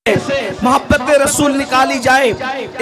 मोहब्बत रसूल निकाली जाए,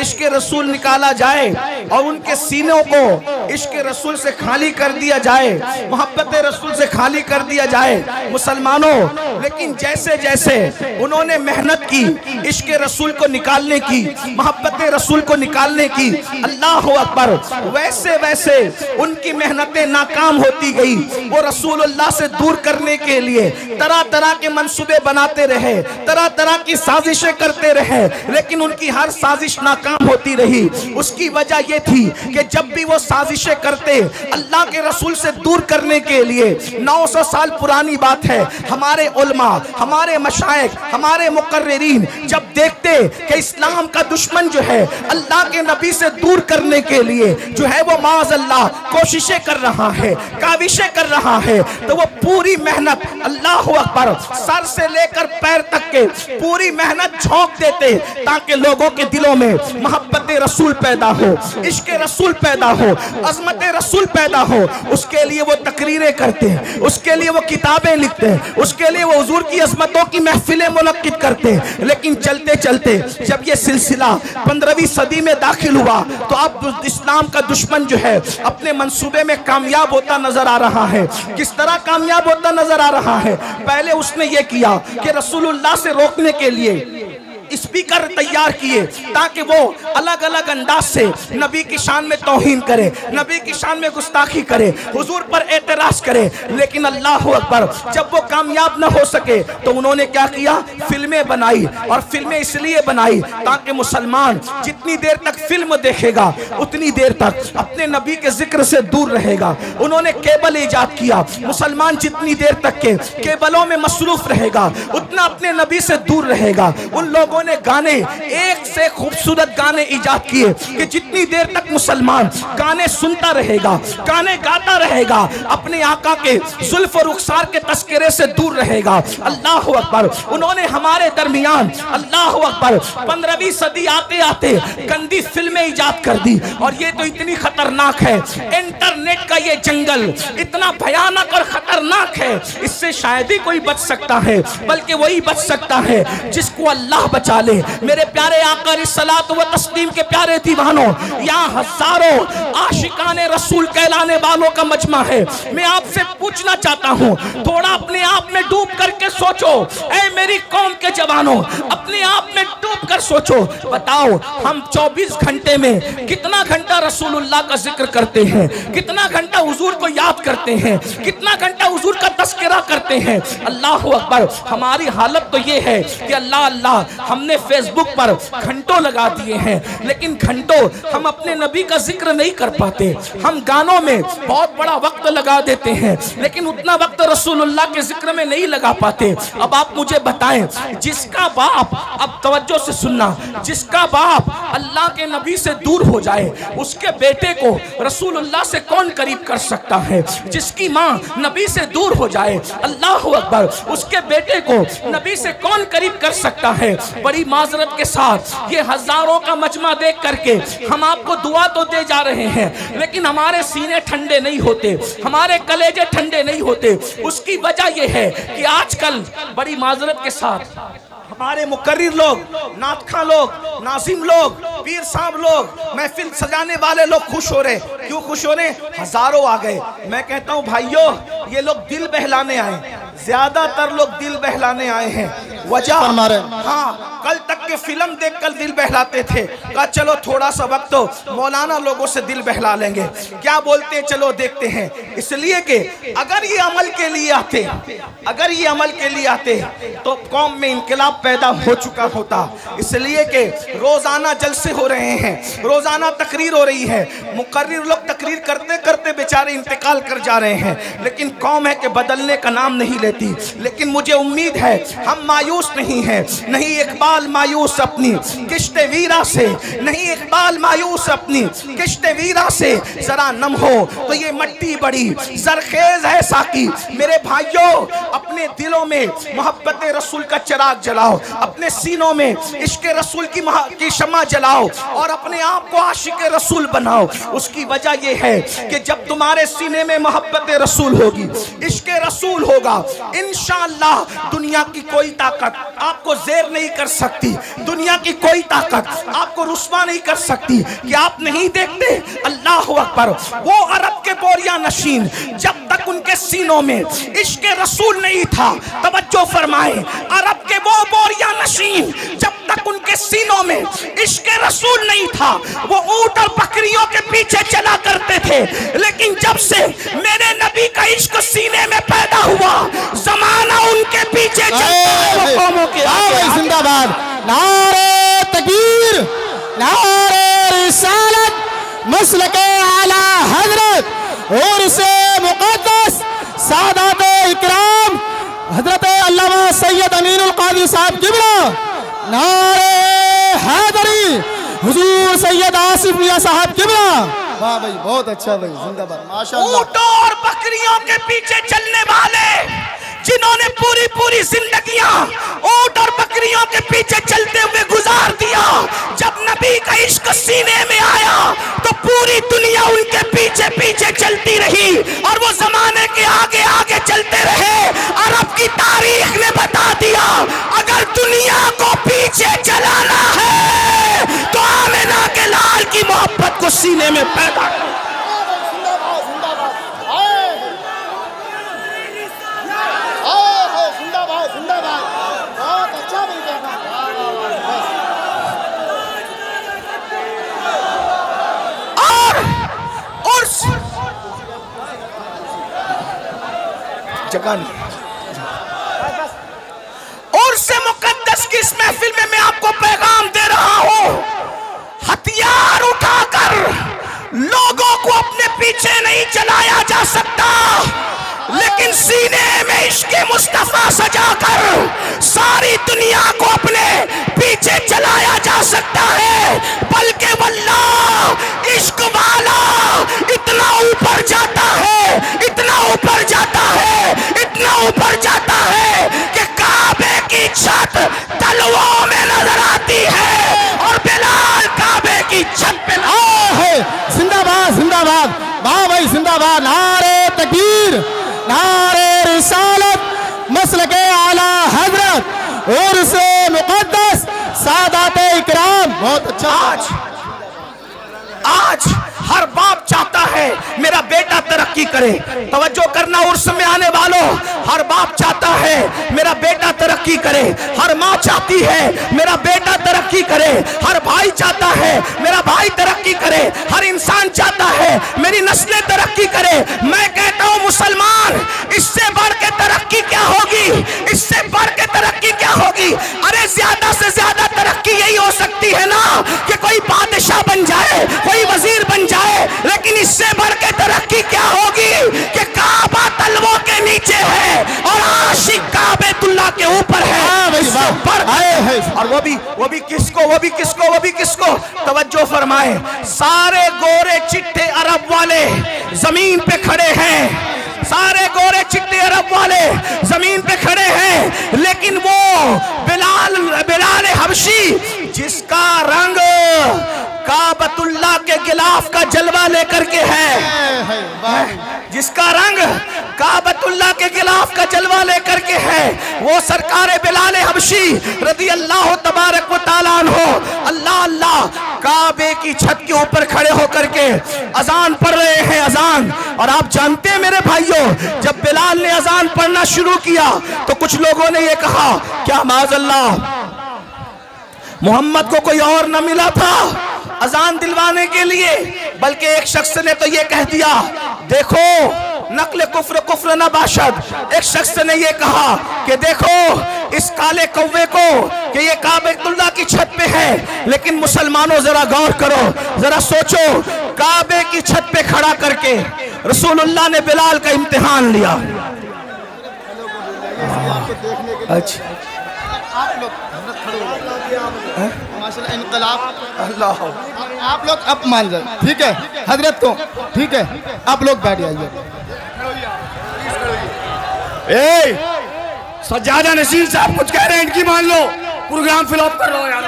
इश्क रसूल निकाला जाए और उनके सीनों को इश्क रसूल से खाली कर दिया जाए, मोहब्बत रसूल से खाली कर दिया जाए मुसलमानों। लेकिन जैसे जैसे उन्होंने मेहनत की इश्क रसूल को निकालने की, मोहब्बत रसूल को निकालने की, अल्लाह अकबर, वैसे वैसे उनकी मेहनतें नाकाम होती गई। वो रसूलुल्लाह से दूर करने के लिए तरह तरह के मंसूबे बनाते रहे, तरह तरह की साजिशें करते रहे, लेकिन उनकी हर साजिश नाकाम होती रही। उसकी वजह यह थी कि जब भी वो साजिशें करते अल्लाह के रसूल से दूर करने के लिए, 900 साल पुरानी बात है, हमारे उलमा, हमारे मशाइख, हमारे मुकर्रिरीन जब देखते कि इस्लाम का दुश्मन जो है अल्लाह के नबी से दूर करने के लिए जो है वो माज़अल्लाह कोशिशें कर रहा है, काविशें कर रहा है, तो वो पूरी मेहनत, अल्लाह अकबर, सर से लेकर पैर तक के पूरी मेहनत झोंक देते ताकि लोगों के दिलों में मोहब्बत रसूल पैदा हो, इश्क रसूल पैदा हो, अज़मत रसूल पैदा हो। उसके लिए वो तकरीरें करते हैं, उसके लिए वो किताबें लिखते हैं, उसके लिए वो हुजूर की अज़मतों की महफिलें मुनक्किद करते हैं। लेकिन चलते चलते जब ये सिलसिला 15वीं सदी में दाखिल हुआ तो अब इस्लाम का दुश्मन जो है अपने मंसूबे में कामयाब होता नजर आ रहा है। किस तरह कामयाब होता नजर आ रहा है? पहले उसने ये किया कि रसूलुल्लाह से रोकने के लिए स्पीकर तैयार किए ताकि वो अलग अलग अंदाज से नबी की शान में तौहीन करे, नबी की शान में गुस्ताखी करे, हुजूर पर एतराज करे। लेकिन अल्लाह अकबर, जब वो कामयाब न हो सके तो उन्होंने क्या किया? फिल्में बनाई। और फिल्में इसलिए बनाई ताकि मुसलमान जितनी देर तक फिल्म देखेगा उतनी देर तक अपने नबी के जिक्र से दूर रहेगा। उन्होंने केबल ईजाद किया। मुसलमान जितनी देर तक के केबलों में मसरूफ रहेगा उतना अपने नबी से दूर रहेगा। उन लोगों ने गाने, एक से खूबसूरत गाने इजाद किए कि जितनी देर तक मुसलमान गाने सुनता रहेगा, गाने गाता रहेगा, अपने आका के जुल्फ और रुखसार के तस्करे से दूर रहेगा। अल्लाह अकबर। उन्होंने हमारे दरमियान, अल्लाह अकबर, 15वीं सदी आते आते गंदी फिल्में इजाद कर दी। और ये तो इतनी खतरनाक है, इंटरनेट का ये जंगल इतना भयानक और खतरनाक है, इससे शायद ही कोई बच सकता है, बल्कि वही बच सकता है जिसको अल्लाह बचा ले। मेरे प्यारे आका रिस्सलात व तस्लीम के प्यारे दीवानों, यहाँ हजारों आशिकाने रसूल कहलाने वालों का मजमा है। मैं आपसे पूछना चाहता हूँ, थोड़ा अपने आप में डूब करके सोचो। ऐ मेरी कौम के जवानों, अपने आप में डूब कर सोचो। बताओ, हम 24 घंटे में कितना घंटा रसूलुल्लाह का जिक्र करते हैं, कितना घंटा हुजूर को याद करते हैं, कितना घंटा हुजूर का तस्करा करते हैं। अल्लाह अकबर। हमारी हालत तो ये है कि अल्लाह अल्लाह, हमने फेसबुक पर घंटों लगा दिए हैं, लेकिन घंटों हम अपने नबी का जिक्र नहीं कर पाते। हम गानों में बहुत बड़ा वक्त लगा देते हैं, लेकिन उतना वक्त रसूलुल्लाह के जिक्र में नहीं लगा पाते। अब आप मुझे बताएं, जिसका बाप, अब तवज्जो से सुनना, जिसका बाप अल्लाह के नबी से दूर हो जाए उसके बेटे को रसूलुल्लाह से कौन करीब कर सकता है? जिसकी माँ नबी से दूर हो जाए, अल्लाह अकबर, उसके बेटे को नबी से कौन करीब कर सकता है? बड़ी माजरत के साथ ये हजारों का मजमा देख करके हम आपको दुआ तो दे जा रहे हैं, लेकिन हमारे सीने ठंडे नहीं होते, हमारे कलेजे ठंडे नहीं होते। उसकी वजह यह है कि आजकल बड़ी माजरत के साथ हमारे मुकर्रिर लोग, नातखा लोग, नाजिम लोग, पीर साहब लोग, महफिल सजाने वाले लोग खुश हो रहे। क्यों खुश हो रहे? हजारों आ गए। मैं कहता हूँ भाइयों, ये लोग दिल बहलाने आए, ज्यादातर लोग दिल बहलाने आए हैं। वजह, हाँ, कल तक के फिल्म देखकर दिल बहलाते थे, कहा चलो थोड़ा सा वक्त तो मौलाना लोगों से दिल बहला लेंगे, क्या बोलते हैं चलो देखते हैं। इसलिए कि अगर ये अमल के लिए आते, अगर ये अमल के लिए आते तो कौम में इनकलाब पैदा हो चुका होता। इसलिए कि रोजाना जलसे हो रहे हैं, रोजाना तकरीर हो रही है, मुकर्रिर लोग तकरीर करते करते बेचारे इंतकाल कर जा रहे हैं, लेकिन कौम है कि बदलने का नाम नहीं लेती। लेकिन मुझे उम्मीद है हम मायूस नहीं हैं, नहीं इकबाल मायूस अपनी किश्ते वीरा से, नहीं इकबाल मायूस अपनी किश्ते वीरा से, जरा नम हो तो ये मट्टी बड़ी जरखेज है साकी। मेरे भाइयों, अपने दिलों में मोहब्बत रसूल का चिराग जलाओ, अपने सीनों में इश्क रसूल की शमा जलाओ और अपने आप को आशिक रसूल बनाओ। उसकी वजह यह है कि जब तुम्हारे सीने में मोहब्बत रसूल होगी, इश्क रसूल होगा, इंशाअल्लाह दुनिया की कोई ताकत ताकत आपको ज़ेर नहीं कर सकती, दुनिया की कोई ताकत आपको रुस्वा नहीं कर सकती कि आप नहीं देखते। अल्लाह अकबर। वो अरब के बोरिया नशीन, जब तक उनके सीनों में इश्क रसूल नहीं था, तवज्जो फरमाए, अरब के वो बोरिया नशीन जब तक उनके सीनों में इश्क रसूल नहीं था, वो ऊंट और बकरियों के पीछे चला करते थे। लेकिन जब से मेरे नबी का इश्क सीने में पैदा हुआ, जमाना उनके पीछे चलता है, वो कौमों के आगे। जिंदाबाद। नारे तकबीर, नारे रिसालत, मसलके आला हजरत और से मुक़द्दस सादात इकराम हजरत अल्लामा सैयद अमीनुल क़ादी साहब किबला, नारे हैदरी हुजूर सैयद आसिफ मियां साहब किबला। वाह भाई, बहुत अच्छा भाई, जिंदाबाद, माशाअल्लाह। ऊंटों और बकरियों के पीछे चलने वाले जिन्होंने पूरी पूरी जिंदगियां ऊंट और बकरियों के पीछे चलते हुए गुजार दिया, जब नबी का इश्क सीने में आया तो पूरी दुनिया उनके पीछे पीछे चलती रही और वो जमाने के आगे आगे चलते रहे। अरब की तारीख ने बता दिया, अगर दुनिया को पीछे चलाना है तो आमिना के लाल की मोहब्बत को सीने में पैदा करो। और से मुकद्दस की इस महफिल में मैं आपको पैगाम दे रहा हूं, हथियार उठाकर लोगों को अपने पीछे नहीं चलाया जा सकता, लेकिन सीने में इश्क़ मुस्तफा सजाकर सारी दुनिया को अपने पीछे चलाया जा सकता है। बल्कि वल्लाह इश्क वाला इतना ऊपर जाता है, इतना ऊपर जाता है, इतना ऊपर जाता है कि काबे की छत तलवों में नजर आती है और बिलाल काबे की छत पे है। जिंदाबाद, जिंदाबाद, वाह भाई, जिंदाबाद। नारे तकबीर, नारे रिसालत, मसलके आला हजरत और से मुक़द्दस सादात इकराम। बहुत अच्छा। आज हर बाप चाहता है मेरा बेटा तरक्की करे। तवज्जो करना उर्स में आने वालों, हर बाप चाहता है मेरा बेटा तरक्की करे, हर माँ चाहती है मेरा बेटा तरक्की करे, हर भाई चाहता है मेरा भाई तरक्की करे, हर इंसान चाहता है मेरी नस्लें तरक्की करे। मैं कहता हूँ मुसलमान, इससे बढ़ के तरक्की क्या होगी, इससे बढ़ के तरक्की क्या होगी? अरे ज्यादा से ज्यादा तरक्की यही हो सकती है ना कि कोई बादशाह बन जाए, कोई वजीर बन जाए, लेकिन इससे बढ़ के तरक्की क्या होगी कि काबा तलवों के नीचे है और आशिक काबेतुल्लाह के ऊपर है। और वो भी किसको तवज्जो फरमाए, सारे गोरे चिट्टे अरब वाले जमीन पे खड़े हैं, सारे गोरे चिट्टे अरब वाले जमीन पे खड़े हैं, लेकिन वो बिलाल हबशी जिसका रंग काबतुल्लाह के गिलाफ का जलवा लेकर के है, जिसका रंग काबतुल्लाह के गिलाफ का जलवा लेकर के है, वो सरकार बिलाल हबशी रदी अल्लाह तबारक व तआला अन्हो अल्लाह अल्लाह काबे की छत के ऊपर खड़े होकर के अजान पढ़ रहे हैं, अजान। और आप जानते हैं मेरे भाइयों, जब बिलाल ने अजान पढ़ना शुरू किया तो कुछ लोगों ने ये कहा क्या माज़अल्लाह मोहम्मद को कोई और न मिला था अजान दिलवाने के लिए? बल्कि एक शख्स ने तो ये कह दिया, देखो नकल कुफ्र कुफ्र न बाशद। एक शख्स ने ये कहा कि देखो इस काले कौवे को कि ये काबेतुल्लाह की छत पे है, लेकिन मुसलमानों जरा गौर करो, जरा सोचो, काबे की छत पे खड़ा करके रसूलुल्लाह ने बिलाल का इम्तिहान लिया। अच्छा आप लोग माशाल्लाह इनकलाब, अल्लाह आप लोग अब मान जाए, ठीक है हजरत को, ठीक है आप लोग बैठ जाइए। सज्जादा नसीर साहब कुछ कह रहे हैं, इनकी मान लो, प्रोग्राम फिल अप कर लो यार।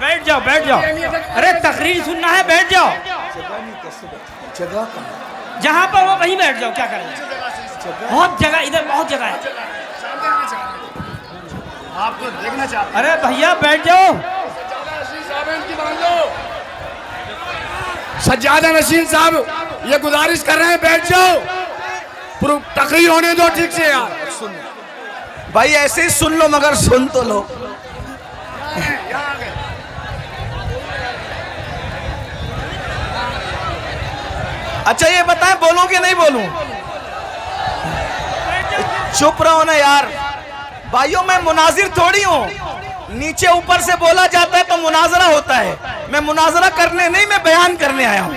बैठ जाओ, बैठ जाओ। अरे तकरीर सुनना है, बैठ जाओ। जहाँ पर वो वहीं बैठ जाओ, क्या करें? बहुत जगह, इधर बहुत जगह है। आपको देखना चाहते अरे भैया बैठ जाओ। सज्जादा नशीन साहब ये गुजारिश कर रहे हैं, बैठ जाओ, तकरीर होने दो ठीक से यार। भाई ऐसे ही सुन लो, मगर सुन तो लो। अच्छा ये बताएं, बोलूं कि नहीं बोलूं? चुप रहो ना यार। भाइयों मैं मुनाजिर थोड़ी हूं, नीचे ऊपर से बोला जाता है तो मुनाजरा होता है। मैं मुनाजरा करने नहीं, मैं बयान करने आया हूं।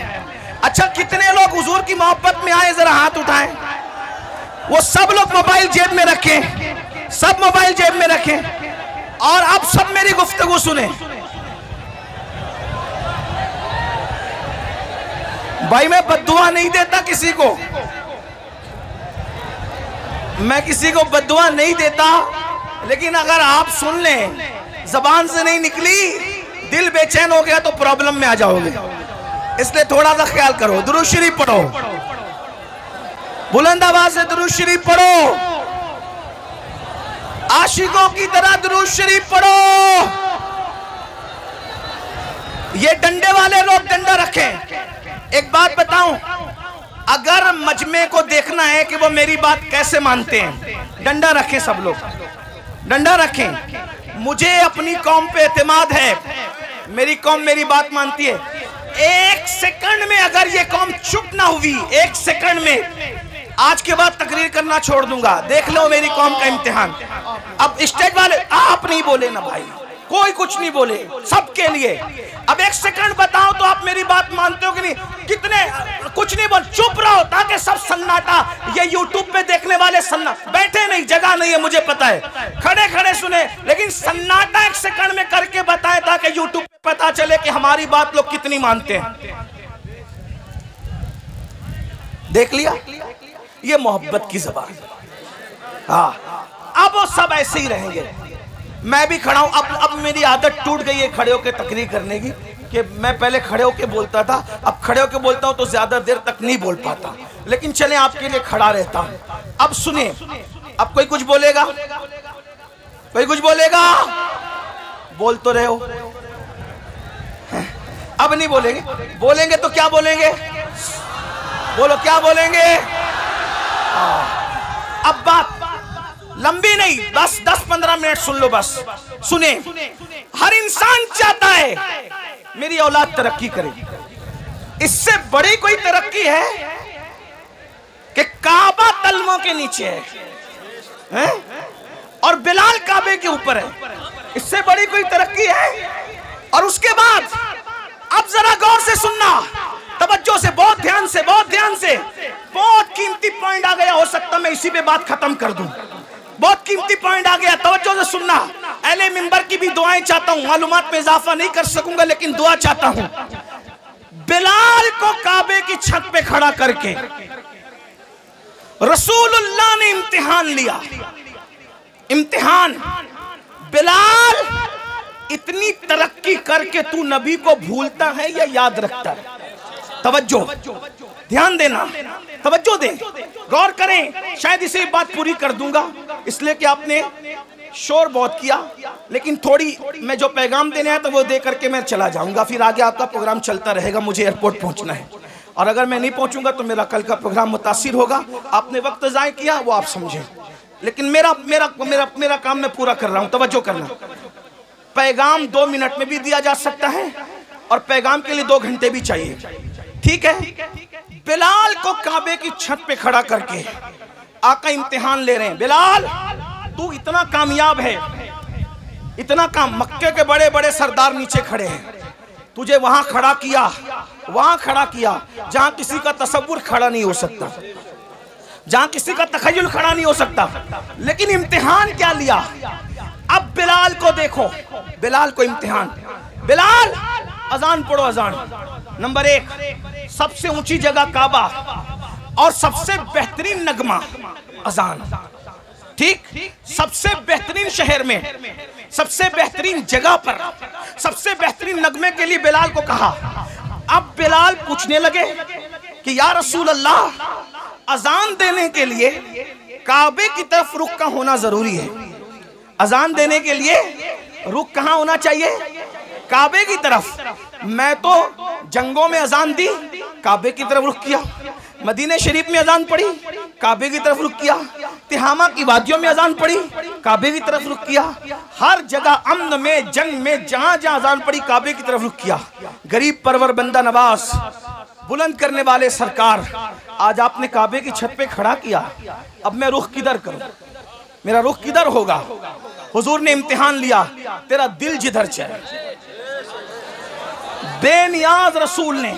अच्छा कितने लोग हुजूर की मोहब्बत में आए, जरा हाथ उठाएं। वो सब लोग मोबाइल जेब में रखें, सब मोबाइल जेब में रखें और अब सब मेरी गुफ्तगू सुने। भाई मैं बद्दुआ नहीं देता किसी को, मैं किसी को बद्दुआ नहीं देता, लेकिन अगर आप सुन लें, जबान से नहीं निकली, दिल बेचैन हो गया तो प्रॉब्लम में आ जाओगे। इसलिए थोड़ा सा ख्याल करो। दुरूद शरीफ पढ़ो, बुलंद आवाज से दुरूद शरीफ पढ़ो, आशिकों की तरह दुरूद शरीफ पढ़ो। ये डंडे वाले लोग डंडा रखें। एक बात बताऊं, अगर मजमे को देखना है कि वो मेरी बात कैसे मानते हैं, डंडा रखें, सब लोग डंडा रखें। मुझे अपनी कौम पे एतमाद है, मेरी कौम मेरी बात मानती है। एक सेकंड में अगर ये कौम चुप ना हुई, एक सेकंड में आज के बाद तकरीर करना छोड़ दूंगा। देख लो मेरी कौम का इम्तिहान। अब स्टेज वाले आप नहीं बोले ना भाई, कोई कुछ नहीं बोले, सबके लिए। अब एक सेकंड बताओ तो आप मेरी बात मानते हो कि नहीं? कितने कुछ नहीं बोल, चुप रहो ताकि सब सन्नाटा। ये यूट्यूब पे देखने वाले सन्ना बैठे नहीं, जगह नहीं है, मुझे पता है, खड़े खड़े सुने, लेकिन सन्नाटा एक सेकंड में करके बताए ताकि यूट्यूब पे पता चले कि हमारी बात लोग कितनी मानते हैं। देख लिया, ये मोहब्बत की जबान। हाँ, अब वो सब ऐसे ही रहेंगे। मैं भी खड़ा हूं, अब मेरी आदत टूट गई है खड़े होकर तकरीर करने की, कि मैं पहले खड़े होकर बोलता था, अब खड़े होकर बोलता हूं तो ज्यादा देर तक नहीं बोल पाता, लेकिन चले आपके लिए खड़ा रहता हूं। अब सुनिए, अब कोई कुछ बोलेगा, कोई कुछ बोलेगा? बोल तो रहे हो, अब नहीं बोलेंगे। बोलेंगे तो क्या बोलेंगे? बोलो क्या बोलेंगे? अब बात लंबी नहीं, बस 10-15 मिनट सुन लो, बस सुने। हर इंसान चाहता है मेरी औलाद तरक्की करे। इससे बड़ी कोई तरक्की है कि काबा तलवों के नीचे है और बिलाल काबे के ऊपर है। इससे बड़ी कोई तरक्की है? और उसके बाद अब जरा गौर से सुनना, तवज्जो से, बहुत ध्यान से, बहुत ध्यान से। बहुत कीमती पॉइंट आ गया, हो सकता मैं इसी पे बात खत्म कर दूं। बहुत कीमती पॉइंट आ गया, तवज्जो से सुनना। अहले मिंबर की भी दुआएं चाहता हूं, मालूमात में इजाफा नहीं कर सकूंगा, लेकिन दुआ चाहता हूं। बिलाल को काबे की छत पे खड़ा करके रसूलुल्लाह ने इम्तिहान लिया। इम्तिहान, बिलाल इतनी तरक्की करके तू नबी को भूलता है या याद रखता है? तवज्जो, ध्यान देना, तवज्जो दें, गौर करें। शायद इसे बात पूरी कर दूंगा, इसलिए कि आपने शोर बहुत किया, लेकिन थोड़ी मैं जो पैगाम देने आया तो वो दे करके मैं चला जाऊंगा। फिर आगे आपका प्रोग्राम चलता रहेगा, मुझे एयरपोर्ट पहुंचना है, और अगर मैं नहीं पहुंचूंगा तो मेरा कल का प्रोग्राम मुतासिर होगा। आपने वक्त ज़ाय किया, वो आप समझें, लेकिन मेरा मेरा मेरा मेरा काम मैं पूरा कर रहा हूं। तवज्जो करना, पैगाम 2 मिनट में भी दिया जा सकता है और पैगाम के लिए 2 घंटे भी चाहिए, ठीक है? बिलाल को काबे की छत पे खड़ा करके आका इम्तिहान ले रहे हैं। बिलाल तू इतना कामयाब है, इतना काम, मक्के के बड़े बड़े सरदार नीचे खड़े हैं, तुझे वहां खड़ा किया, वहां खड़ा किया जहां किसी का तसव्वुर खड़ा नहीं हो सकता, जहां किसी का तखय्युल खड़ा नहीं हो सकता। लेकिन इम्तिहान क्या लिया? अब बिलाल को देखो, बिलाल को इम्तिहान। बिलाल अजान पढ़ो, अजान नंबर 1, सबसे ऊंची जगह काबा और सबसे बेहतरीन नगमा अजान, ठीक? सबसे बेहतरीन शहर में, सबसे बेहतरीन जगह पर, सबसे बेहतरीन नगमे के लिए बिलाल को कहा। अब बिलाल पूछने लगे कि या रसूल अल्लाह, अजान देने के लिए काबे की तरफ रुख का होना जरूरी है, अजान देने के लिए रुख कहाँ होना चाहिए? काबे की तरफ। मैं तो जंगों में अजान दी, काबे की तरफ रुख किया। मदीने शरीफ में अजान पड़ी, काबे की तरफ रुख किया। तिहामा की वादियों में अजान पड़ी, काबे की तरफ रुख किया। हर जगह अम्न में, जंग में, जहां जहां अजान पड़ी, काबे की तरफ रुख किया। गरीब परवर बंदा नवाज, बुलंद करने वाले सरकार, आज आपने काबे की छत पे खड़ा किया, अब मैं रुख किधर करूं? मेरा रुख किधर होगा? हुजूर ने इम्तिहान लिया, तेरा दिल जिधर चाहे। बेनियाज रसूल ने,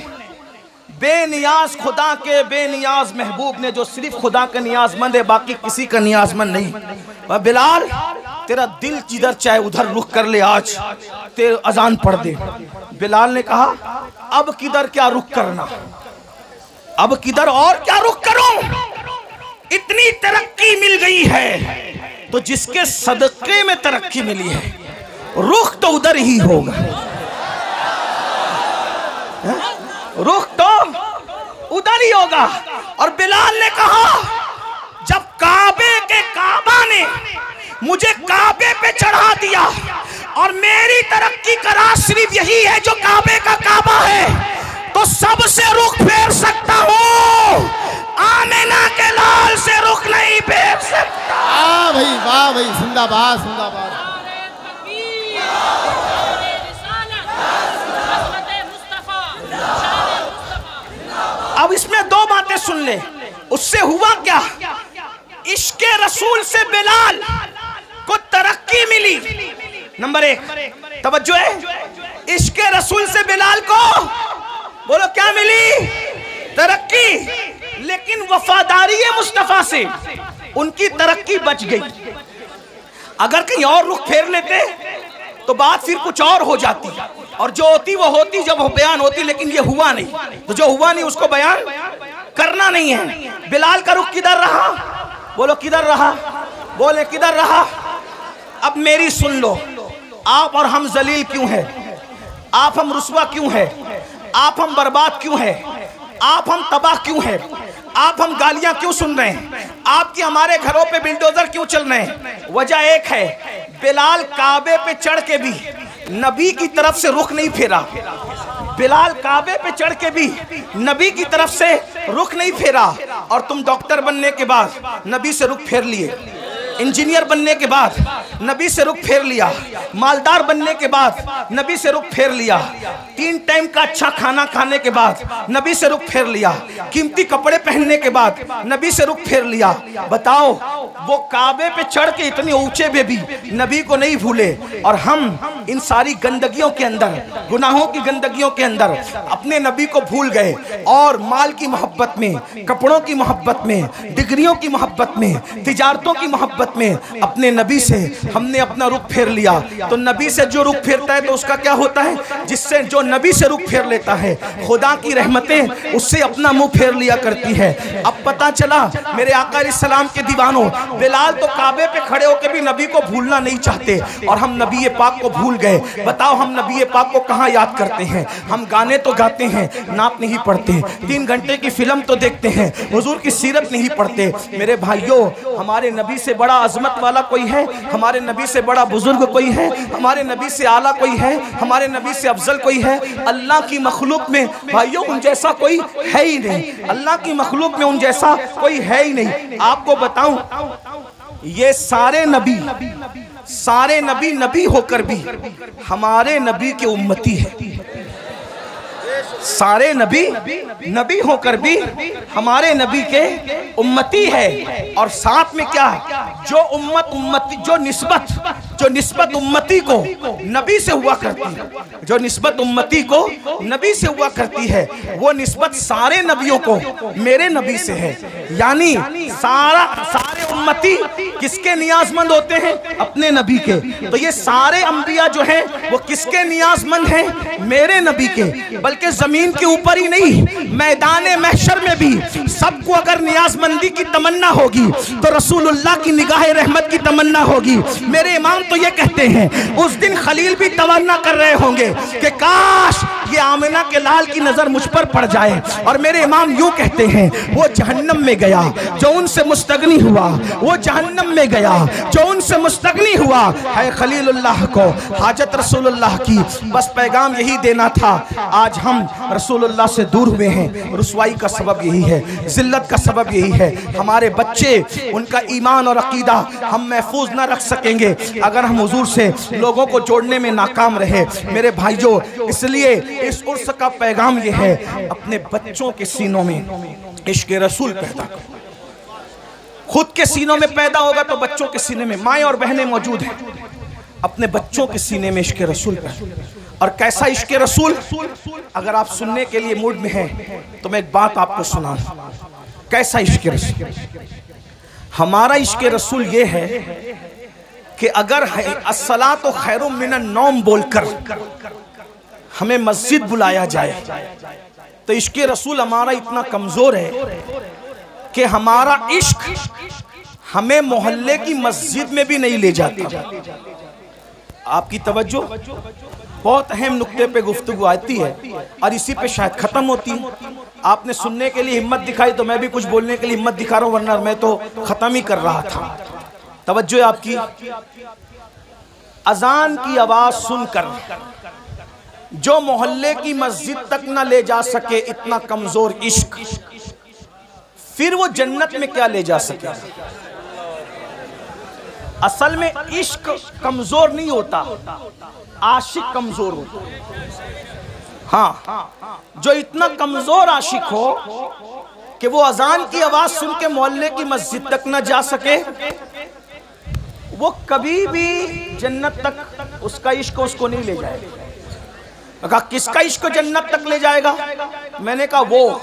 बेनियाज खुदा के बेनियाज महबूब ने, जो सिर्फ खुदा का नियाजमंद है, बाकी किसी का नियाजमंद नहीं। वह बिलाल, तेरा दिल जिधर चाहे उधर रुख कर ले, आज तेरे अजान पढ़ दे। बिलाल ने कहा, अब किधर क्या रुख करना, अब किधर और क्या रुख करूं? इतनी तरक्की मिल गई है तो जिसके सदक़े में तरक्की मिली है, रुख तो उधर ही होगा। रुख तो उधर ही होगा। और बिलाल ने कहा, जब काबे के काबा ने मुझे काबे पे चढ़ा दिया और मेरी तरक्की का राज सिर्फ यही है जो काबे का काबा है, तो सबसे रुख फेर सकता हूँ, आमिना के लाल से रुख नहीं फेर सकता। वाह भाई, जिंदाबाद जिंदाबाद। अब इसमें दो बातें सुन ले। उससे हुआ क्या? इश्के रसूल से बिलाल को तरक्की मिली। नंबर एक, तवज्जो है, इश्के रसूल से बिलाल को बोलो क्या मिली? तरक्की। लेकिन वफादारी मुस्तफा से उनकी तरक्की बच गई। अगर कहीं और रुख फेर लेते तो बात फिर कुछ और हो जाती, और जो होती वो होती जब वो बयान होती, लेकिन ये हुआ नहीं, तो जो हुआ नहीं उसको बयान करना नहीं है। बिलाल का रुख किधर रहा? बोलो किधर रहा? बोले किधर रहा? अब मेरी सुन लो, आप और हम जलील क्यों हैं? आप हम रुस्वा क्यों हैं? आप हम बर्बाद क्यों हैं? आप हम तबाह क्यों हैं? आप हम गालियां क्यों सुन रहे हैं? आपकी हमारे घरों पे बिल्डोजर क्यों चल रहे हैं? वजह एक है, बिलाल काबे पे चढ़ के भी नबी की तरफ से रुख नहीं फेरा। बिलाल काबे पे चढ़ के भी नबी की तरफ से रुख नहीं फेरा। और तुम डॉक्टर बनने के बाद नबी से रुख फेर लिए, इंजीनियर बनने के बाद नबी से रुख फेर लिया, मालदार बनने के बाद नबी से रुख फेर लिया, 3 टाइम का अच्छा खाना खाने के बाद नबी से रुख फेर लिया, कीमती कपड़े पहनने के बाद नबी से रुख फेर लिया। बताओ, वो काबे पे चढ़ के इतने ऊंचे पे भी नबी को नहीं भूले, और हम इन सारी गंदगियों के अंदर, गुनाहों की गंदगियों के अंदर अपने नबी को भूल गए, और माल की मोहब्बत में, कपड़ों की मोहब्बत में, डिग्रियों की मोहब्बत में, तिजारतों की मोहब्बत में अपने नबी से हमने अपना रुख फेर लिया। तो नबी से जो रुख फेरता है तो उसका क्या होता है? जिससे जो नबी से रुख फेर लेता है, खुदा की रहमतें उससे अपना मुंह फेर लिया करती है। अब पता चला मेरे आका अलैहिस्सलाम के दीवानों, बिलाल तो काबे पे खड़े होकर भी नबी को भूलना नहीं चाहते, और हम नबी पाक को भूल गए। बताओ, हम नबी पाक को कहाँ याद करते हैं? हम गाने तो गाते हैं, नात नहीं पढ़ते, 3 घंटे की फिल्म तो देखते हैं, हुजूर की सीरत नहीं पढ़ते। मेरे भाइयों, हमारे नबी से बड़ा अजमत वाला कोई है? हमारे नबी से बड़ा बुजुर्ग कोई है? हमारे नबी से आला कोई है? हमारे नबी से अफजल कोई है? अल्लाह की मखलूक में भाइयों उन जैसा कोई है ही नहीं। अल्लाह की मखलूक में उन जैसा कोई है ही नहीं। आपको बताऊं, ये सारे नबी नबी होकर भी हमारे नबी के उम्मती है। सारे नबी होकर भी हमारे नबी के उम्मती है। और साथ में क्या, जो निस्बत उम्मती को नबी से हुआ करती है, जो निस्बत उम्मती को नबी से हुआ करती है, वो निस्बत सारे नबियों को मेरे नबी से है। यानी सारे उम्मती किसके नियाजमंद होते हैं? अपने नबी के। तो ये सारे अंबिया जो हैं वो किसके नियाजमंद हैं? मेरे नबी के। बल्कि जमीन के ऊपर ही नहीं, मैदान महशर में भी सबको अगर नियाजमंदी की तमन्ना होगी तो रसूलुल्लाह की निगाह रहमत की तमन्ना होगी। मेरे इमाम तो ये कहते हैं, उस दिन खलील भी तमन्ना कर रहे होंगे कि काश ये आमिना के लाल की नजर मुझ पर पड़ जाए। और मेरे इमाम यूं कहते हैं, वो जहन्नम में गया जो उनसे मुस्तगनी हुआ, वो जहन्नम में गया जो उनसे मुस्तगनी हुआ। है खलीलुल्लाह को हाजत रसूलुल्लाह की, बस पैगाम यही देना था। आज हम रसूलुल्लाह से दूर हुए हैं, रुसवाई का सबब यही है, जिल्लत का सबब यही है। हमारे बच्चे, उनका ईमान और अकीदा हम महफूज ना रख सकेंगे अगर हम हुजूर से लोगों को जोड़ने में नाकाम रहे। मेरे भाइयों, इसलिए इस उर्स का पैगाम यह है, अपने बच्चों के सीनों में इश्क रसूल पैदा करो। खुद के सीनों में पैदा होगा तो बच्चों के सीने में, माएँ और बहनें मौजूद हैं, अपने बच्चों के सीने में इश्क रसूल पैदा। और कैसा इश्क रसूल, अगर आप सुनने के लिए मूड में हैं तो मैं एक बात आपको सुनाऊं। कैसा इश्क रसूल? हमारा इश्क रसूल ये है कि अगर अस्सलातु खैरुम मिनन नौम बोलकर हमें मस्जिद बुलाया जाए तो इश्क रसूल हमारा इतना कमजोर है कि हमारा इश्क हमें मोहल्ले की मस्जिद में भी नहीं ले जाता। आपकी तवज्जो, बहुत अहम नुक्ते पे गुफ्तगू आती है और इसी पे शायद खत्म होती है। आपने सुनने के लिए हिम्मत दिखाई तो मैं भी कुछ बोलने के लिए हिम्मत दिखा रहा हूं, वरना मैं तो खत्म ही कर रहा था। तवज्जो है आपकी। अजान की आवाज सुनकर जो मोहल्ले की मस्जिद तक ना ले जा सके, इतना कमजोर इश्क, फिर वो जन्नत में क्या ले जा सके? असल में इश्क कमजोर नहीं होता, आशिक कमजोर होता। हाँ, जो इतना कमजोर आशिक हो कि वो अजान की आवाज सुन के मोहल्ले की मस्जिद तक न जा सके, वो कभी भी जन्नत तक उसका इश्क उसको नहीं ले जाएगा। कहा किसका इश्क जन्नत तक ले जाएगा? मैंने कहा वो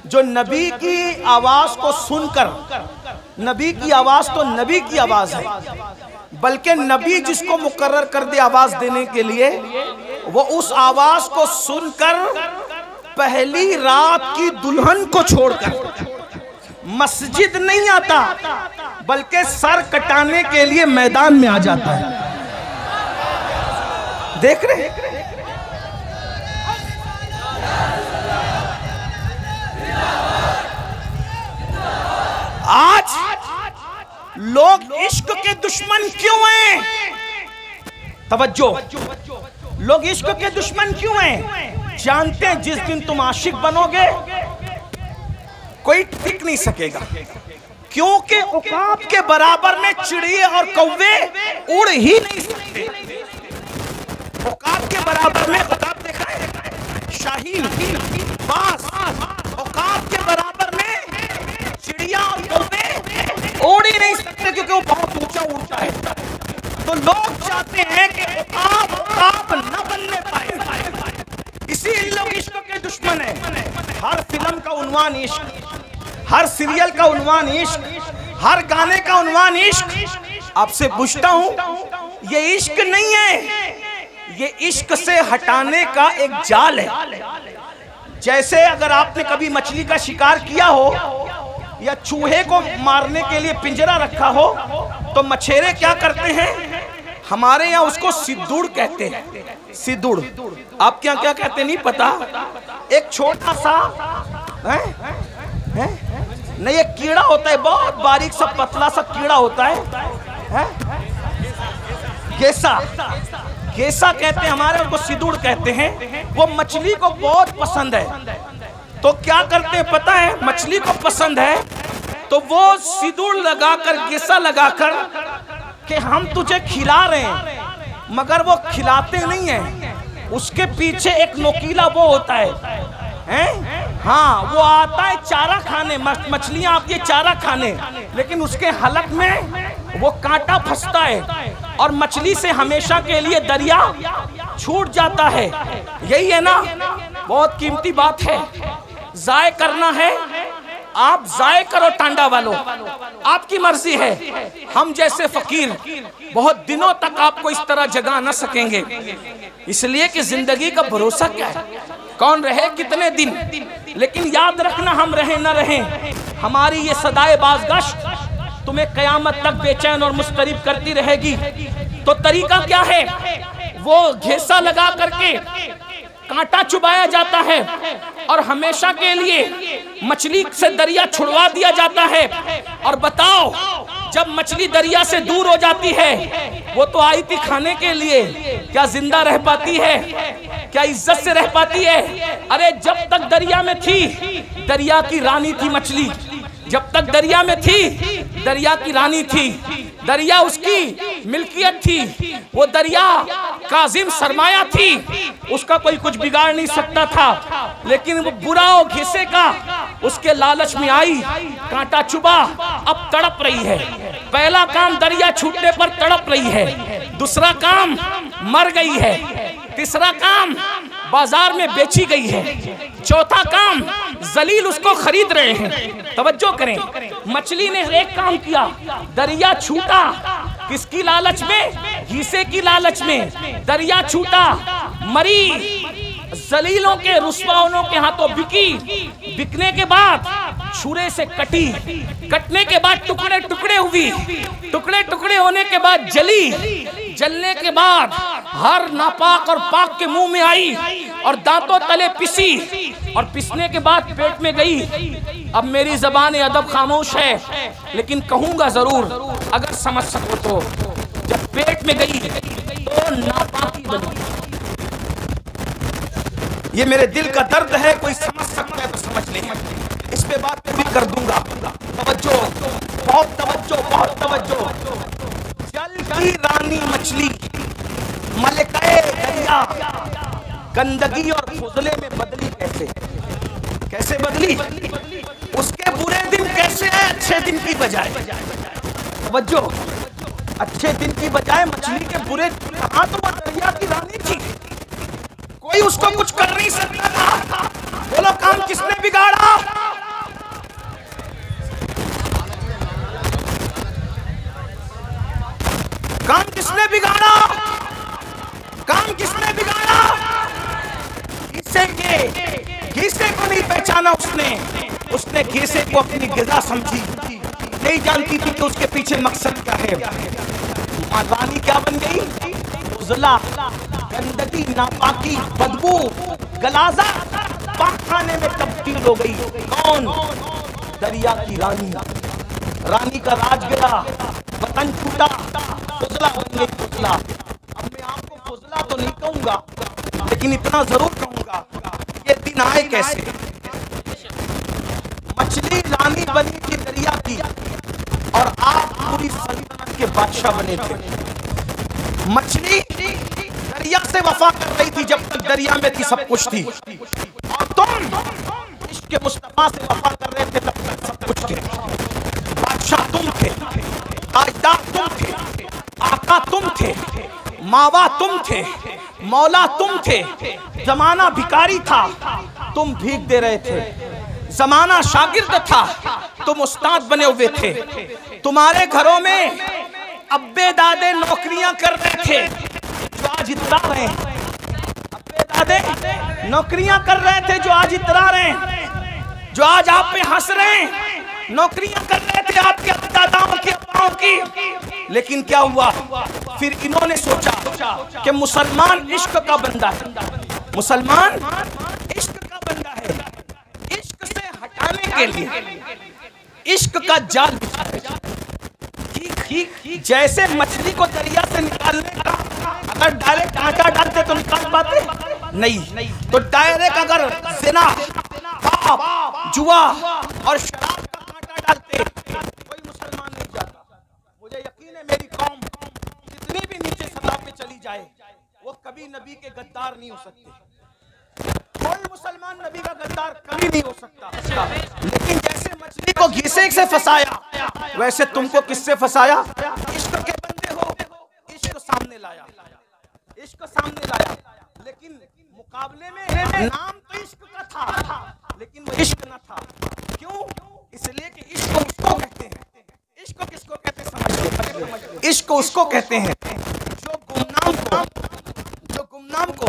जो नबी की आवाज को सुनकर, नबी की आवाज तो नबी की आवाज है, बल्कि नबी जिसको मुकर्रर कर दे आवाज देने के लिए, वो उस आवाज को सुनकर पहली रात की दुल्हन को छोड़कर मस्जिद नहीं आता, बल्कि सर कटाने के लिए मैदान में आ जाता है। देख रहे? आज लोग इश्क के दुश्मन क्यों हैं? तवज्जो, लोग इश्क के दुश्मन क्यों हैं? जानते हैं जिस दिन तुम आशिक बनोगे कोई टिक नहीं सकेगा, क्योंकि उकाब के बराबर में चिड़िए और कौवे उड़ ही नहीं सकते। उकाब के बराबर में, उकाब देखा है, शाहीन, बास, उकाब के बराबर में चिड़िया और कौवे उड़ ही नहीं सकते, क्योंकि वो बहुत ऊंचा उड़ता है। तो लोग चाहते हैं कि उकाब न बनने पाए, इसीलिए लोग इश्क के दुश्मन हैं। हर फिल्म का उन्वान इश्क, हर सीरियल का उन्वान इश्क, हर गाने का उन्वान इश्क। आपसे पूछता हूं, ये इश्क नहीं है, ये इश्क से हटाने का एक जाल है। जैसे अगर आपने कभी मछली का शिकार किया हो या चूहे को मारने के लिए पिंजरा रखा हो, तो मछेरे क्या करते हैं? हमारे यहाँ उसको सिद्दूड़ कहते हैं। सिद्दूड़, आपके यहाँ क्या कहते हैं नहीं पता। एक छोटा सा नहीं, एक कीड़ा होता है, बहुत बारीक सा पतला सा कीड़ा होता है, गेसा, गेसा कहते हैं हमारे, उनको सिद्दूड़ कहते हैं। वो मछली को बहुत पसंद है, तो क्या करते हैं पता है? मछली को पसंद है तो वो सिद्दूड़ लगाकर, गेसा लगाकर कि हम तुझे खिला रहे हैं, मगर वो खिलाते नहीं हैं। उसके पीछे एक नोकीला वो होता है, हाँ, वो आता है चारा खाने, मछलियां आती है चारा खाने, लेकिन उसके हलक में वो कांटा फंसता है और मछली से हमेशा के लिए दरिया छूट जाता है। यही है ना, बहुत कीमती बात है। जाय करना है, आप जाय करो टांडा वालों, आपकी मर्जी है। हम जैसे फकीर बहुत दिनों तक आपको इस तरह जगा न सकेंगे, इसलिए कि जिंदगी का भरोसा क्या है, कौन रहे कितने दिन। लेकिन याद रखना, हम रहे न रहे, हमारी ये सदाए बाज़गश्त तुम्हें कयामत तक बेचैन और मुस्तरिब करती रहेगी। तो तरीका क्या है? वो घेसा लगा करके कांटा चुबाया जाता है और हमेशा के लिए मछली से दरिया छुड़वा दिया जाता है। और बताओ, जब मछली दरिया से दूर हो जाती है, वो तो आई थी खाने के लिए, क्या जिंदा रह पाती है? क्या इज्जत से रह पाती है? अरे जब तक दरिया में थी, दरिया की रानी थी मछली। जब तक दरिया में थी, दरिया की रानी थी, दरिया उसकी मिल्कियत थी, वो दरिया काजिम सरमाया थी, उसका कोई कुछ बिगाड़ नहीं सकता था। लेकिन वो बुरा और घिसे का उसके लालच में आई, कांटा चुबा, अब तड़प रही है। पहला काम दरिया छूटने पर तड़प रही है, दूसरा काम मर गई है, तीसरा काम बाजार में बेची गई है, चौथा काम जलील उसको खरीद रहे हैं। तवज्जो करें, मछली ने एक काम किया, दरिया छूटा, किसकी लालच में? हिस्से की लालच में। दरिया छूटा, मरी, जलीलों के रुस्वाओं के हाथों बिकी, बिकने के बाद छुरे से कटी, कटने के बाद टुकड़े टुकड़े हुई, टुकड़े टुकड़े होने के बाद जली, जलने के बाद हर नापाक और पाक के मुंह में आई और दांतों तले पिसी, और पिसने के बाद पेट में गई। अब मेरी ज़बान अदब खामोश है, लेकिन कहूंगा जरूर, अगर समझ सको तो। जब पेट में गई तो नापाकी बनी। ये मेरे दिल का दर्द है, कोई समझ सकता है तो समझ ले, इस पे बात भी कर दूंगा। तवज्जो, बहुत तवज्जो, बहुत तवज्जो। जल की रानी मछली, मलकाए दरिया, गंदगी और फुजले में बदली कैसे? कैसे बदली? उसके बुरे दिन कैसे आए अच्छे दिन की बजाय? तवज्जो, अच्छे दिन की बजाय मछली के बुरे। कहां तो वो दरिया की रानी थी, कोई उसको कुछ कर नहीं सकता था। बोलो, काम किसने बिगाड़ा? काम किसने बिगाड़ा? काम किसने बिगाड़ा? घीसे को नहीं पहचाना उसने। उसने घीसे को अपनी गिज़ा समझी, नहीं जानती थी कि उसके पीछे मकसद क्या है। रानी क्या बन गई? उजला, गंदगी, नापाकी, बदबू, गलाजा, पाखाने में तब्दील हो गई। कौन? दरिया की रानी। रानी का राज गया, वतन छूटा, फुजला बन गई फुजला। अब मैं आपको फुजला तो नहीं कहूंगा, लेकिन इतना जरूर कहूंगा, ये दिन आए कैसे? मछली रानी बनी थी दरिया की, और आप पूरी सल्तनत के बादशाह बने थे। मछली दरिया से वफा कर रही थी जब तक दरिया में थी, सब कुछ थी, और तुम इश्क़ मुस्तफा से वफा कर रहे थे तब तक सब कुछ थे। बादशाह तुम थे, ताजदार तुम थे, आका तुम थे, मावा तुम थे, मौला तुम थे। जमाना भिखारी था, तुम भीख दे रहे थे। जमाना शागिर्द था, तुम उस्ताद बने हुए थे। तुम्हारे घरों में अब्बे दादे नौकरियां कर रहे थे, जो आज इतरा रहे हैं। अब्बे दादे नौकरियां कर रहे थे, जो आज इतरा रहे हैं, जो आज आप पे हंस रहे हैं। नौकरियां कर रहे थे आपके दादाओं की, अब्बाओं की। लेकिन क्या हुआ? फिर इन्होंने सोचा कि मुसलमान इश्क का बंदा है, मुसलमान इश्क का बंदा है। इश्क से हटाने के लिए इश्क का जाल बिछा। ठीक जैसे मछली को दरिया से निकालने का, अगर डायरेक्ट कांटा डालते तो निकाल पाते नहीं, तो डायरेक्ट अगर ज़िना, पाप, जुआ और शराब का कांटा डालते, कोई मुसलमान नहीं जाता। मुझे यकीन है मेरी कौम जितनी भी नीचे सतह पे चली जाए, वो कभी नबी के गद्दार नहीं हो सकते। कोई मुसलमान नबी का गद्दार कभी नहीं हो सकता। लेकिन जैसे मछली को घीसे से फंसाया, वैसे तुमको किससे फंसाया? इश्क के बंदे हो, इश्क सामने लाया, इश्क सामने लाया। लेकिन मुकाबले में नाम तो इश्क का था, लेकिन वो इश्क न था। क्यों? इसलिए कि इश्क उसको कहते हैं। इश्क किसको कहते हैं समझ? इश्क उसको कहते हैं जो गुमनाम को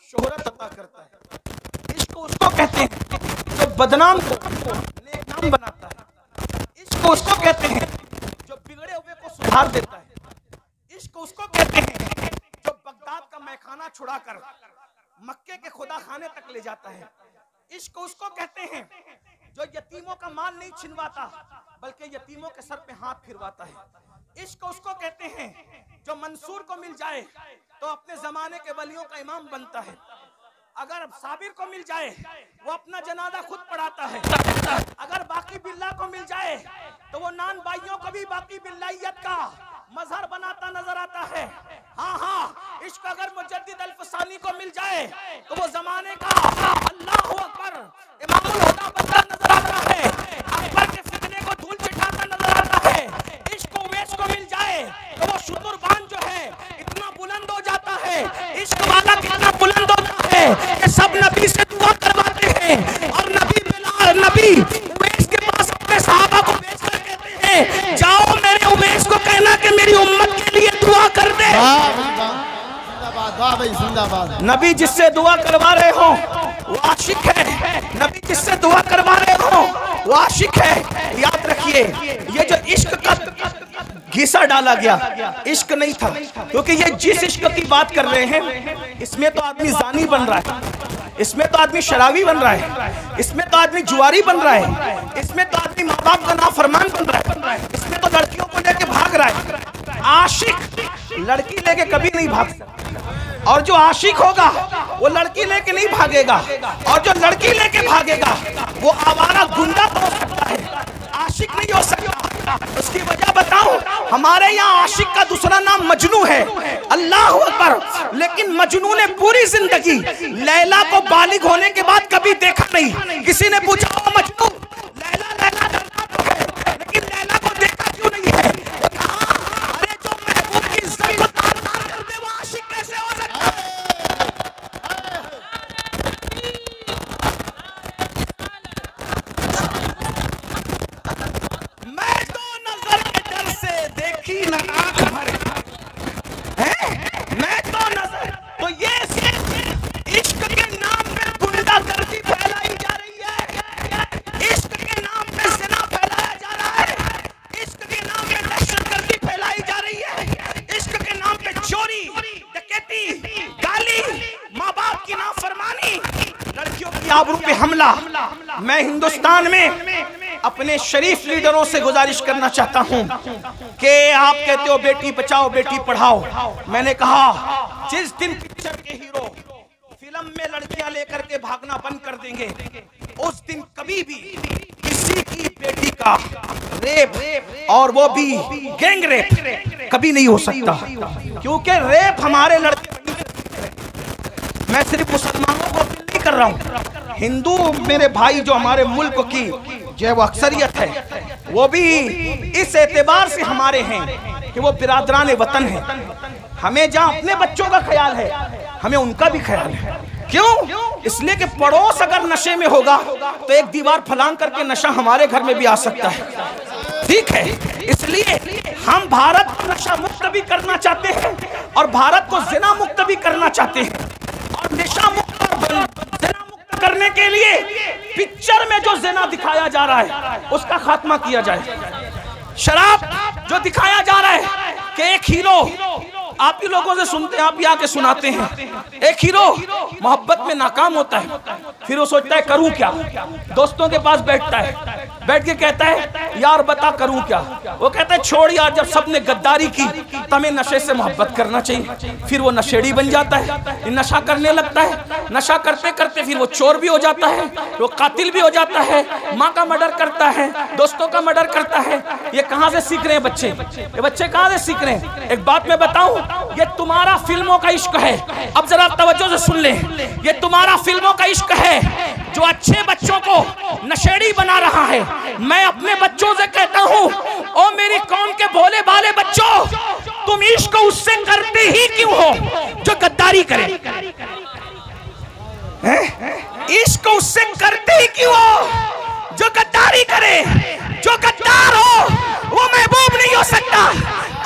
शोहरत अता करता है। इश्क उसको कहते हैं जो बदनाम को नेकनाम बनाता है। इश्क उसको कहते हैं जो बिगड़े हुए को सुधार देता है। इश्क उसको कहते हैं जो बगदाद का मैखाना छुड़ाकर मक्के के खुदा खाने तक ले जाता है। इश्क उसको कहते हैं जो यतीमों का माल नहीं छिनवाता बल्कि यतीमों के सर पे हाथ फिरवाता है। इश्क उसको कहते हैं जो मंसूर को मिल जाए तो अपने जमाने के वलियों का इमाम बनता है। अगर साबिर को मिल जाए वो अपना जनाजा खुद पढ़ाता है। अगर बाकी बिल्ला को मिल जाए तो वो नान भाइयों को भी बाकी बिल्लाइयत का मजहर बनाता नजर आता है। हाँ, इश्क अगर मुजद्दिद अल-फसानी को मिल जाए तो वो जमाने का अल्लाहु अकबर इमामुल हुदा बनता नजर आता है। अकबर के फितने को धूल चिठाता नजर आता है। इश्क उवैस को मिल जाए तो वो शुतुरबान जो है इतना बुलंद हो जाता है। इश्क वाला कितना बुलंद होता है कि सब नबी से दुआ करवाते हैं और नबी उवैस के पास अपने सहाबा को भेजकर कहते हैं जाओ मेरे उवैस को कहना कि मेरी उम्मत के लिए दुआ कर दे। नबी जिससे दुआ करवा रहे हो वो आशिक है। नबी जिससे दुआ करवा रहे हो वो आशिक है। याद रखिए ये जो इश्क का घिसा डाला गया इश्क नहीं था, क्योंकि ये जिस इश्क की बात कर रहे हैं इसमें तो आदमी जानी बन रहा है, इसमें तो आदमी शराबी बन रहा है, इसमें तो आदमी जुआरी बन रहा है, इसमें तो आदमी माँ बाप का नाफरमान बन रहा है, इसमें तो लड़कियों को लेके भाग रहा है। आशिक लड़की लेके कभी नहीं भाग सकता और जो आशिक होगा वो लड़की लेके नहीं भागेगा और जो लड़की लेके भागेगा वो आवारा गुंडा तो हो सकता है, आशिक नहीं हो सकता। उसकी वजह बताऊं, हमारे यहाँ आशिक का दूसरा नाम मजनू है। अल्लाह अकबर। लेकिन मजनू ने पूरी जिंदगी लैला को बालिग होने के बाद कभी देखा नहीं। किसी ने पूछा मजनू लैला डरता तो है लेकिन लैला को देखा क्यों नहीं है? अरे जो महबूब की इज्जत को तार-तार कर दे वो आशिक कैसे हो सकता है? मैं तो नजर के डर से देखी ना आंख भर है। मैं तो नजर तो ये इश्क के नाम पे गुंडागर्दी फैलाई जा रही है। इश्क के नाम पे ज़िना फैलाया जा रहा है। इश्क के नाम पे दहशतगर्दी फैलाई जा रही है। इश्क के नाम पे चोरी डकैती गाली माँ बाप की नाफरमानी लड़कियों की आबरू पे हमला। मैं हिंदुस्तान में अपने शरीफ लीडरों से गुजारिश करना चाहता हूं कि आप कहते हो बेटी बचाओ बेटी पढ़ाओ। मैंने कहा जिस दिन पिक्चर के हीरो फिल्म में लड़कियां लेकर के भागना बंद कर देंगे उस दिन कभी भी किसी की बेटी का रेप और वो भी गैंग रेप कभी नहीं हो सकता, क्योंकि रेप हमारे लड़के। मैं सिर्फ मुसलमानों को अपील नहीं कर रहा हूँ, हिंदू मेरे भाई जो हमारे मुल्क की जो वो अक्सरियत है वो भी इस एतबार से हमारे हैं कि वो बिरादरान वतन है। हमें जहाँ अपने बच्चों का ख्याल है हमें उनका भी ख्याल है। क्यों? इसलिए कि पड़ोस अगर नशे में होगा तो एक दीवार फलांग करके नशा हमारे घर में भी आ सकता है। ठीक है, इसलिए हम भारत को नशा मुक्त भी करना चाहते हैं और भारत को जिना मुक्त भी करना चाहते हैं और नशा मुक्त जिना मुक्त करने के लिए पिक्चर में जो जिना दिखाया जा रहा है उसका खात्मा किया जाए। शराब जो दिखाया जा रहा है कि एक हीरो, आप ही लोगों से सुनते हैं, आप ही आके सुनाते हैं, एक हीरो मोहब्बत में नाकाम होता है, फिर वो सोचता है करूं क्या। दोस्तों के पास बैठता है, बैठ के कहता है यार बता करूं क्या। वो कहता है छोड़ यार, जब सबने गद्दारी की तो हमें नशे से मोहब्बत करना चाहिए। फिर वो नशेड़ी बन जाता है, नशा करने लगता है, नशा करते करते फिर वो चोर भी हो जाता है, वो कातिल भी हो जाता है, माँ का मर्डर करता है, दोस्तों का मर्डर करता है। ये कहाँ से सीख रहे हैं बच्चे? ये बच्चे कहाँ से सीख रहे हैं? एक बात मैं बताऊं, ये तुम्हारा फिल्मों का इश्क है। अब जरा तवज्जो से सुन ले, ये तुम्हारा फिल्मों का इश्क है जो अच्छे बच्चों को नशेड़ी बना रहा है। मैं अपने बच्चों से कहता हूं, ओ मेरी कौम के भोले भाले बच्चों, तुम इश्क उससे करते ही क्यों हो जो गद्दारी करे? इश्क उससे करते ही क्यों हो जो गद्दारी करे? जो गद्दार हो वो महबूब नहीं हो सकता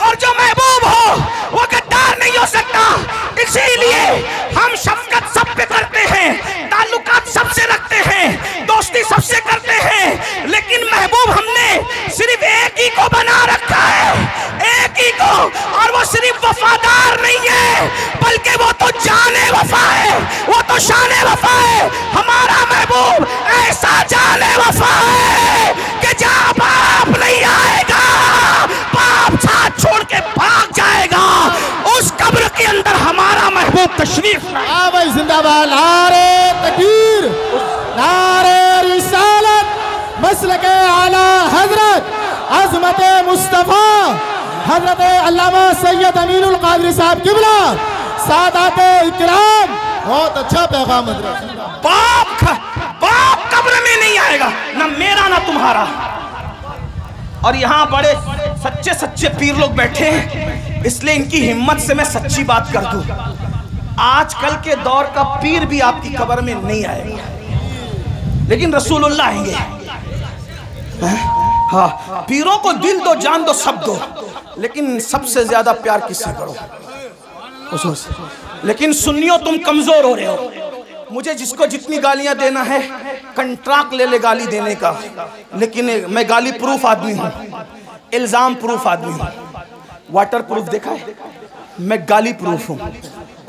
और जो महबूब हो वो गद्दार नहीं हो सकता। इसीलिए हम शफकत सब पे करते हैं, ताल्लुकात सबसे रखते हैं, दोस्ती सबसे करते हैं, लेकिन महबूब हमने सिर्फ एक ही को बना रखा है, एक ही को। और वो सिर्फ वफादार नहीं है बल्कि वो तो जाने है, वो तो शान वफा है। हमारा महबूब ऐसा जाने वफा है कि जहाँ बाप नहीं आएगा, बाप साथ छोड़ के भाग जाएगा, उस कब्र के अंदर हमारा महबूब तशरीफ लाए। भाई जिंदाबाद, नारे तकबीर, नारे रिसालत, मसलके आला हजरत अज़मत मुस्तफ़ा हजरत अल्लामा सैयद अमीनुल कादरी साहब किबला, सादात इकराम। बहुत अच्छा पैगाम हजरत। बाप कब्र में नहीं आएगा, ना मेरा ना तुम्हारा। और यहाँ बड़े सच्चे सच्चे पीर लोग बैठे हैं, इसलिए इनकी हिम्मत से मैं सच्ची बात कर दूं। आजकल के दौर का पीर भी आपकी कब्र में नहीं आएगा, लेकिन रसूलुल्लाह आएंगे। हाँ, पीरों को दिल दो, जान दो, सब दो, लेकिन सबसे ज्यादा प्यार किससे करो? लेकिन सुन्नियों तुम कमजोर हो रहे हो। मुझे जिसको जितनी गालियां देना है कंट्रैक्ट ले ले गाली देने का, लेकिन मैं गाली प्रूफ आदमी हूँ, इल्जाम प्रूफ आदमी हूँ। वाटर प्रूफ देखा है? मैं गाली प्रूफ हूँ।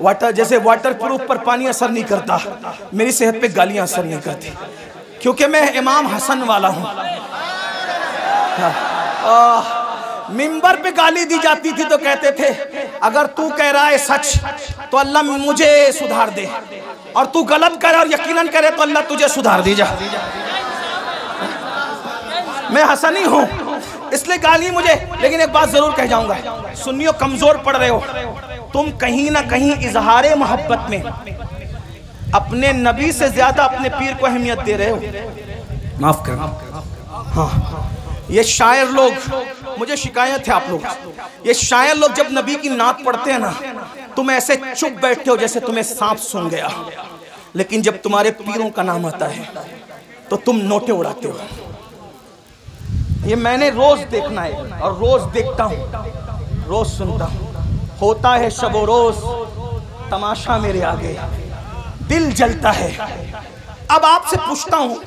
वाटर जैसे वाटर प्रूफ पर पानी असर नहीं करता, मेरी सेहत पे गालियां असर नहीं करती, क्योंकि मैं इमाम हसन वाला हूँ। मिंबर पे गाली दी जाती थी तो कहते थे अगर तू कह रहा है सच तो अल्लाह मुझे सुधार दे, और तू गलत करे और यकीनन करे तो अल्लाह तुझे सुधार दे जा। मैं हसनी हूँ इसलिए गाली मुझे। लेकिन एक बात जरूर कह जाऊंगा, सुन्नियों कमजोर पड़ रहे हो तुम, कहीं ना कहीं इजहारे मोहब्बत में अपने नबी से ज्यादा अपने पीर को अहमियत दे रहे हो। माफ करना। हाँ, ये शायर लोग, मुझे शिकायत है आप लोग, ये शायर लोग जब नबी की नात पढ़ते हैं ना, तुम ऐसे चुप बैठते हो जैसे तुम्हें सांप सूंघ गया, लेकिन जब तुम्हारे पीरों का नाम आता है तो तुम नोटे उड़ाते हो। ये मैंने रोज देखना है और रोज देखता हूँ, रोज सुनता हूँ। होता है शबो रोज तमाशा मेरे आगे, दिल जलता है। अब आपसे पूछता हूँ,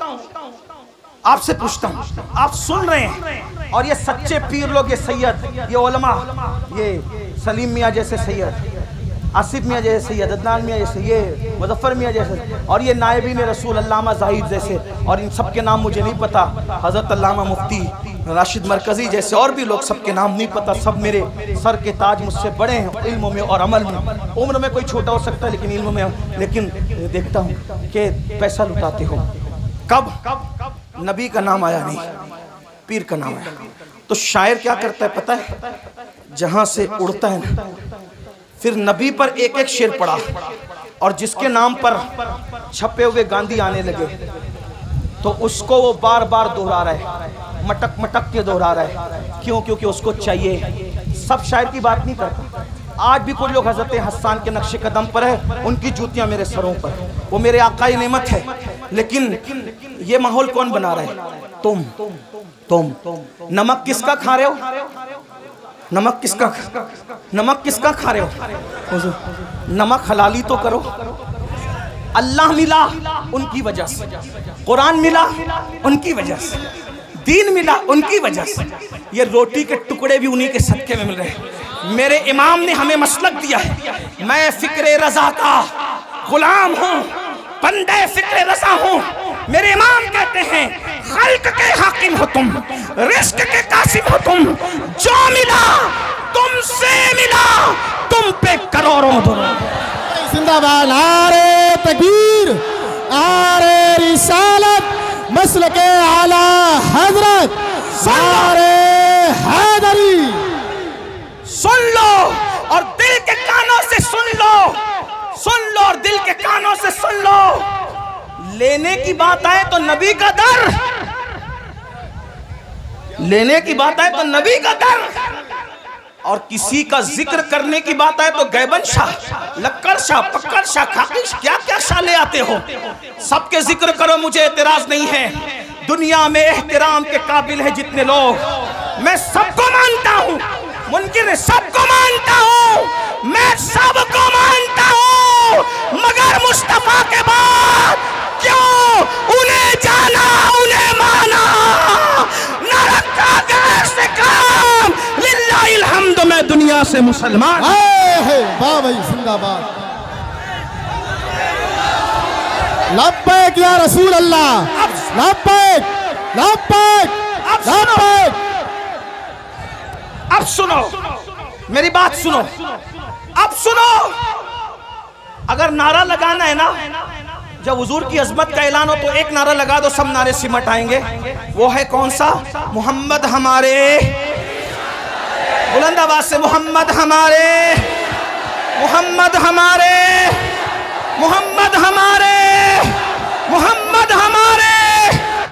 आप सुन रहे हैं, और ये सच्चे पीर लोग, ये सैयद, ये उलमा, ये सलीम मियाँ जैसे सैयद, आसिफ मियाँ जैसे सैयद, अदनान मियाँ जैसे, ये मुजफ्फर मियाँ जैसे, और ये नायबीन रसूल अल्लामा जाहिद जैसे, और इन सब के नाम मुझे नहीं पता, हज़रत अल्लामा मुफ्ती राशिद मरकज़ी जैसे और भी लोग, सबके नाम नहीं पता। सब मेरे सर के ताज, मुझसे बड़े हैं इल्म में और अमल में। उम्र में कोई छोटा हो सकता है लेकिन इल्म में, लेकिन देखता हूँ कि पैसा लुटाते हो। कब नबी का नाम आया नहीं, पीर का नाम आया, तो शायर क्या करता है पता है? जहाँ से उड़ता है ना, फिर नबी पर एक एक शेर पढ़ा, और जिसके नाम पर छपे हुए गांधी आने लगे तो उसको वो बार बार दोहरा रहा है, मटक मटक के दोहरा रहा है। क्यों? क्योंकि उसको चाहिए। सब शायर की बात नहीं करता। आज भी कुछ लोग हज़रत हसन के नक्शे कदम पर है, उनकी जूतियां मेरे सरों पर, वो मेरे आका नेमत है। लेकिन ये माहौल कौन बना रहा है? तुम। नमक किसका खा रहे हो? नमक किसका खा रहे हो? नमक हलाली तो करो। अल्लाह मिला उनकी वजह से, कुरान मिला उनकी वजह से, दीन मिला उनकी वजह से। ये रोटी के टुकड़े भी उन्हीं के सदके में मिल रहे हैं। मेरे इमाम ने हमें मसलक दिया है। मैं फिक्रे रजा का गुलाम हूँ, बंदे फिक्रे रजा हूँ। मेरे इमाम कहते हैं खल्क के हाकिम हो तुम, रिस्क के कासिम हो तुम, जो मिला तुमसे मिला, तुम पे करोड़ों दुआ। जिंदाबाद, नारे तकबीर, नारे रिसालत, मसलके आला हजरत, नारे हैदरी। सुन लो और दिल के कानों से सुन लो, सुन लो और दिल के कानों से सुन लो। लेने की बात आए तो नबी का दर, लेने की बात आए तो नबी का दर, और किसी का जिक्र करने की बात आए तो गैबन शाह, लक्कड़ शाह, पक्कड़ शाह, खाकी, क्या क्या शाह ले आते हो। सबके जिक्र करो, मुझे एतराज नहीं है। दुनिया में एहतराम के काबिल है जितने लोग, मैं सबको मानता हूँ। मुनकिर सबको मानता हूँ, मैं सबको मानता हूँ, मगर मुस्तफा के बाद क्यों उन्हें जाना, उन्हें माना, न रखा गैर से काम। लिल्लाहिल हम्द, मैं दुनिया से मुसलमान। वाह भाई, जिंदाबाद। लब्बैक या रसूल अल्लाह, लब्बैक लब्बैक लब्बैक। अब सुनो मेरी बात सुनो, अब सुनो। अगर नारा लगाना है ना, जब हुजूर की अजमत का ऐलान हो तो एक नारा लगा दो, सब नारे सिमट आएंगे। वो है कौन सा? मोहम्मद हमारे, बुलंद आवाज से मोहम्मद हमारे, मोहम्मद हमारे।